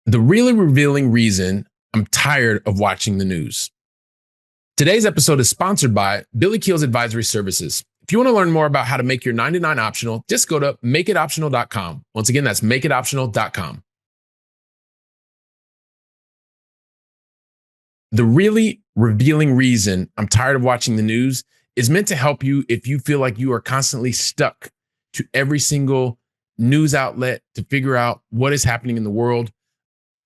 The really revealing reason I'm tired of watching the news. Today's episode is sponsored by Billy Keels Advisory Services. If you want to learn more about how to make your 99 optional, just go to makeitoptional.com. Once again, that's makeitoptional.com. The really revealing reason I'm tired of watching the news is meant to help you if you feel like you are constantly stuck to every single news outlet to figure out what is happening in the world.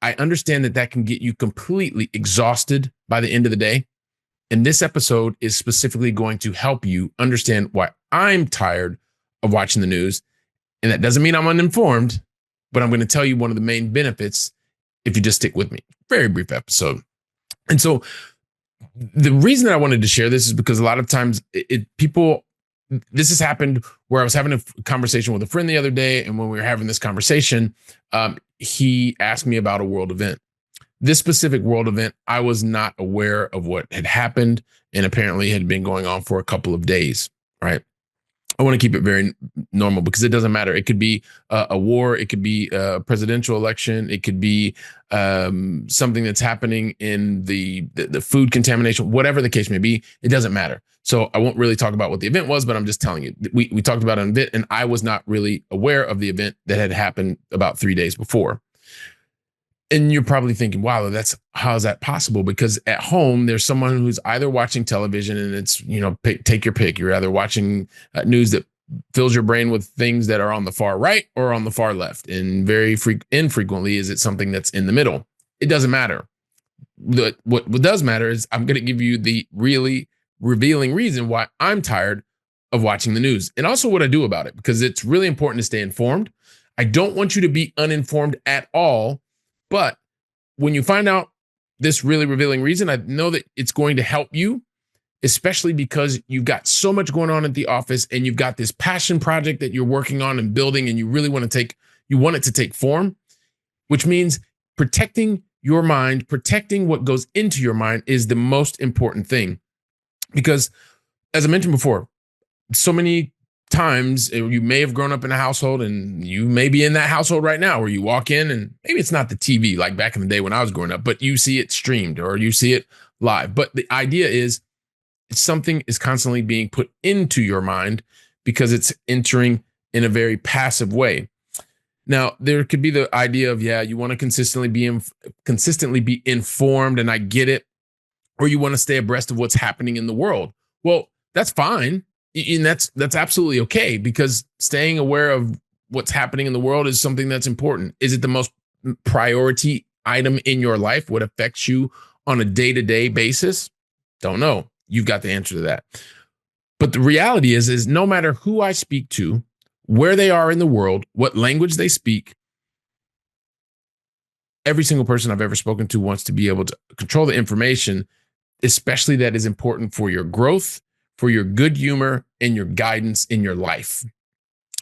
I understand that can get you completely exhausted by the end of the day. And this episode is specifically going to help you understand why I'm tired of watching the news. And that doesn't mean I'm uninformed, but I'm going to tell you one of the main benefits if you just stick with me. Very brief episode. And so the reason that I wanted to share this is because a lot of times this has happened where I was having a conversation with a friend the other day. And when we were having this conversation, he asked me about a world event. This specific world event, I was not aware of what had happened and apparently had been going on for a couple of days, right? I want to keep it very normal because it doesn't matter. It could be a war. It could be a presidential election. It could be something that's happening in the food contamination, whatever the case may be. It doesn't matter. So I won't really talk about what the event was, but I'm just telling you, we talked about an event and I was not really aware of the event that had happened about 3 days before. And you're probably thinking, wow, how is that possible? Because at home, there's someone who's either watching television and it's, take your pick. You're either watching news that fills your brain with things that are on the far right or on the far left. And very infrequently is it something that's in the middle. It doesn't matter. What does matter is I'm going to give you the really revealing reason why I'm tired of watching the news and also what I do about it, because it's really important to stay informed. I don't want you to be uninformed at all. But when you find out this really revealing reason, I know that it's going to help you, especially because you've got so much going on at the office and you've got this passion project that you're working on and building and you really want it to take form, which means protecting your mind, protecting what goes into your mind is the most important thing. Because as I mentioned before, so many times you may have grown up in a household and you may be in that household right now where you walk in and maybe it's not the TV like back in the day when I was growing up, but you see it streamed or you see it live. But the idea is something is constantly being put into your mind because it's entering in a very passive way. Now, there could be the idea of, you want to consistently be informed, and I get it, or you want to stay abreast of what's happening in the world. Well, that's fine. And that's absolutely okay, because staying aware of what's happening in the world is something that's important. Is it the most priority item in your life? What affects you on a day-to-day basis? Don't know. You've got the answer to that. But the reality is no matter who I speak to, where they are in the world, what language they speak, every single person I've ever spoken to wants to be able to control the information, especially that is important for your growth, for your good humor, and your guidance in your life.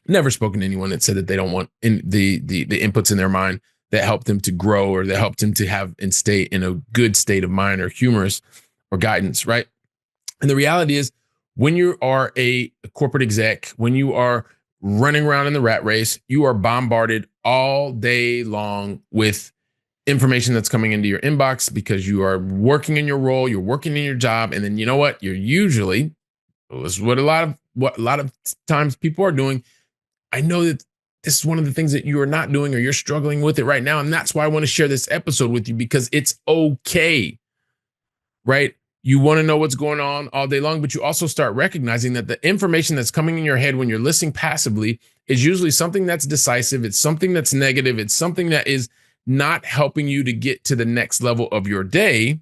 Never spoken to anyone that said that they don't want the inputs in their mind that help them to grow or that help them to have and stay in a good state of mind or humorous or guidance, right? And the reality is when you are a corporate exec, when you are running around in the rat race, you are bombarded all day long with information that's coming into your inbox because you are working in your role, you're working in your job, and then you know what? You're usually, this is what a lot of times people are doing. I know that this is one of the things that you are not doing or you're struggling with it right now, and that's why I want to share this episode with you, because it's okay, right? You want to know what's going on all day long, but you also start recognizing that the information that's coming in your head when you're listening passively is usually something that's decisive. It's something that's negative. It's something that is not helping you to get to the next level of your day.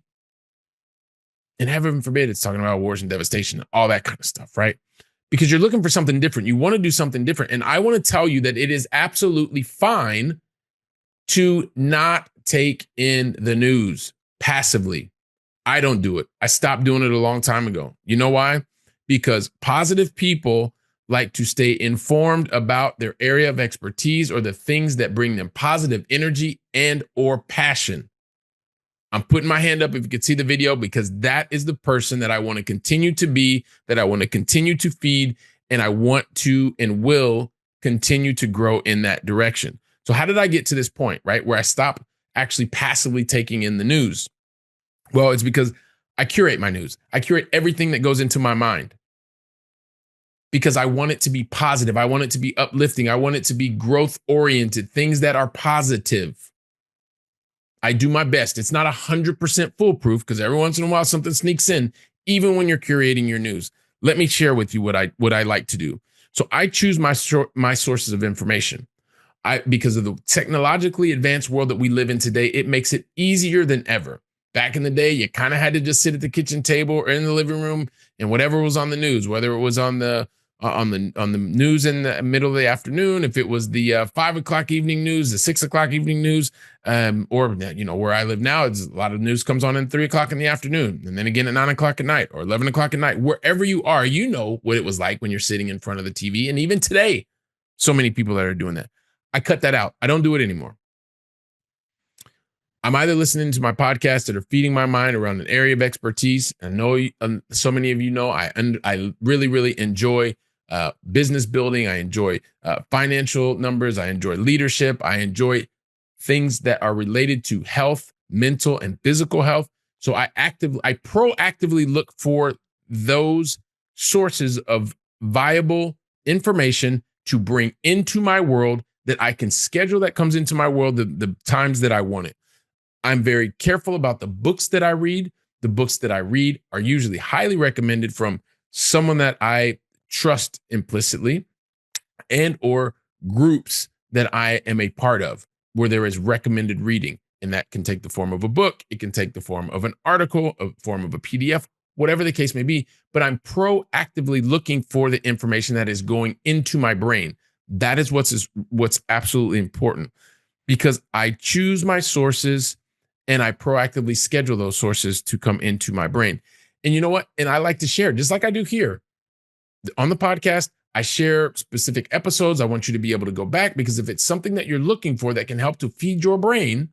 And heaven forbid, it's talking about wars and devastation, all that kind of stuff, right? Because you're looking for something different. You want to do something different. And I want to tell you that it is absolutely fine to not take in the news passively. I don't do it. I stopped doing it a long time ago. You know why? Because positive people like to stay informed about their area of expertise or the things that bring them positive energy and or passion. I'm putting my hand up if you could see the video, because that is the person that I want to continue to be, that I want to continue to feed, and I want to and will continue to grow in that direction. So how did I get to this point, right? Where I stop actually passively taking in the news? Well, it's because I curate my news. I curate everything that goes into my mind because I want it to be positive. I want it to be uplifting. I want it to be growth oriented, things that are positive. I do my best. It's not 100% foolproof because every once in a while something sneaks in, even when you're curating your news. Let me share with you what I like to do. So I choose my sources of information. Because of the technologically advanced world that we live in today, it makes it easier than ever. Back in the day, you kind of had to just sit at the kitchen table or in the living room and whatever was on the news, whether it was on the news in the middle of the afternoon, if it was the 5 o'clock evening news, the 6 o'clock evening news, or where I live now, it's a lot of news comes on at 3 o'clock in the afternoon, and then again at 9 o'clock at night or 11 o'clock at night. Wherever you are, you know what it was like when you're sitting in front of the TV, and even today, so many people that are doing that. I cut that out. I don't do it anymore. I'm either listening to my podcasts that are feeding my mind around an area of expertise. I know so many of you know I really, really enjoy business building. I enjoy financial numbers. I enjoy leadership. I enjoy things that are related to health, mental and physical health. So I proactively look for those sources of viable information to bring into my world that I can schedule that comes into my world the times that I want it. I'm very careful about the books that I read. The books that I read are usually highly recommended from someone that I trust implicitly and or groups that I am a part of where there is recommended reading. And that can take the form of a book. It can take the form of an article, a form of a PDF, whatever the case may be. But I'm proactively looking for the information that is going into my brain. That is what's absolutely important because I choose my sources and I proactively schedule those sources to come into my brain. And you know what? And I like to share, just like I do here on the podcast. I share specific episodes. I want you to be able to go back because if it's something that you're looking for that can help to feed your brain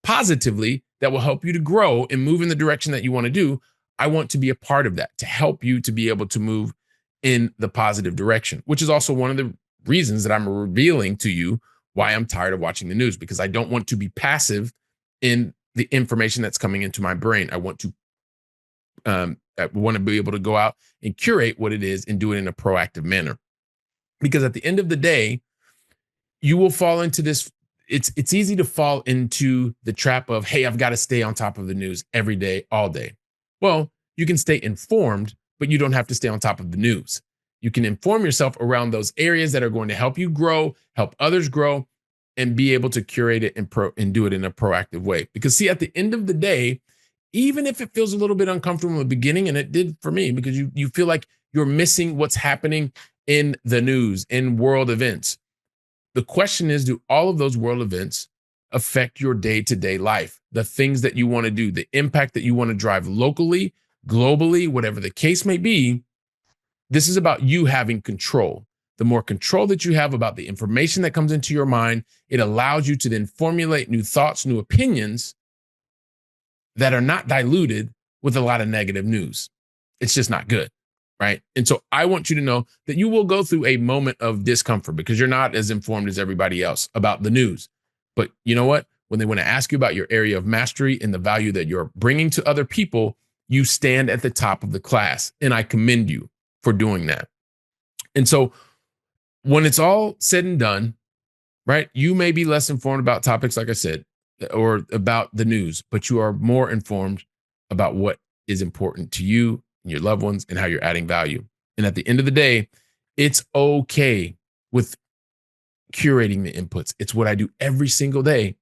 positively, that will help you to grow and move in the direction that you want to do, I want to be a part of that to help you to be able to move in the positive direction, which is also one of the reasons that I'm revealing to you why I'm tired of watching the news, because I don't want to be passive in the information that's coming into my brain. I want to be able to go out and curate what it is and do it in a proactive manner. Because at the end of the day, you will fall into this. It's easy to fall into the trap of, hey, I've got to stay on top of the news every day, all day. Well, you can stay informed, but you don't have to stay on top of the news. You can inform yourself around those areas that are going to help you grow, help others grow, and be able to curate it and do it in a proactive way. Because see, at the end of the day, even if it feels a little bit uncomfortable in the beginning, and it did for me, because you feel like you're missing what's happening in the news, in world events. The question is, do all of those world events affect your day-to-day life? The things that you want to do, the impact that you want to drive locally, globally, whatever the case may be. This is about you having control. The more control that you have about the information that comes into your mind, it allows you to then formulate new thoughts, new opinions that are not diluted with a lot of negative news. It's just not good, right? And so I want you to know that you will go through a moment of discomfort because you're not as informed as everybody else about the news. But you know what? When they want to ask you about your area of mastery and the value that you're bringing to other people, you stand at the top of the class. And I commend you for doing that. And so when it's all said and done, right, you may be less informed about topics, like I said, or about the news, but you are more informed about what is important to you and your loved ones and how you're adding value. And at the end of the day, it's okay with curating the inputs. It's what I do every single day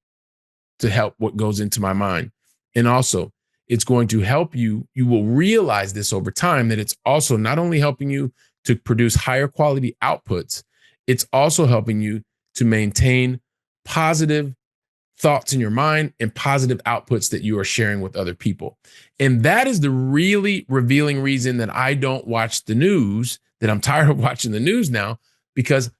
to help what goes into my mind. And also, it's going to help you. You will realize this over time that it's also not only helping you to produce higher quality outputs, it's also helping you to maintain positive thoughts in your mind and positive outputs that you are sharing with other people. And that is the really revealing reason that I don't watch the news, that I'm tired of watching the news now, because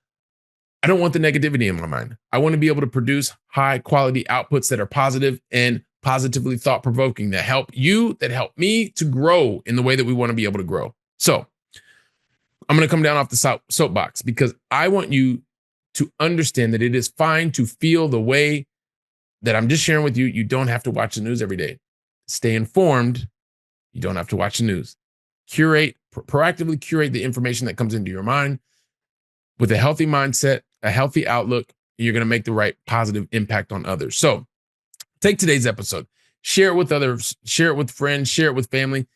I don't want the negativity in my mind. I want to be able to produce high quality outputs that are positive and positively thought provoking, that help you, that help me to grow in the way that we want to be able to grow. So I'm going to come down off the soapbox because I want you to understand that it is fine to feel the way that I'm just sharing with you. You don't have to watch the news every day. Stay informed. You don't have to watch the news. Proactively curate the information that comes into your mind. With a healthy mindset, a healthy outlook, you're going to make the right positive impact on others. So take today's episode, share it with others, share it with friends, share it with family.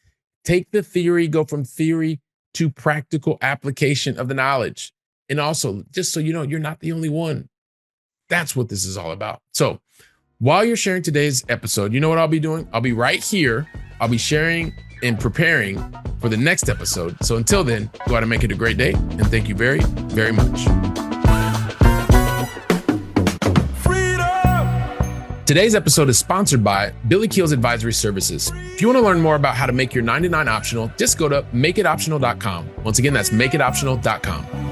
Take the theory, go from theory to practical application of the knowledge. And also, just so you know, you're not the only one. That's what this is all about. So while you're sharing today's episode, you know what I'll be doing? I'll be right here. I'll be sharing and preparing for the next episode. So until then, go out and make it a great day. And thank you very, very much. Today's episode is sponsored by Billy Keels Advisory Services. If you want to learn more about how to make your 99 optional, just go to makeitoptional.com. Once again, that's makeitoptional.com.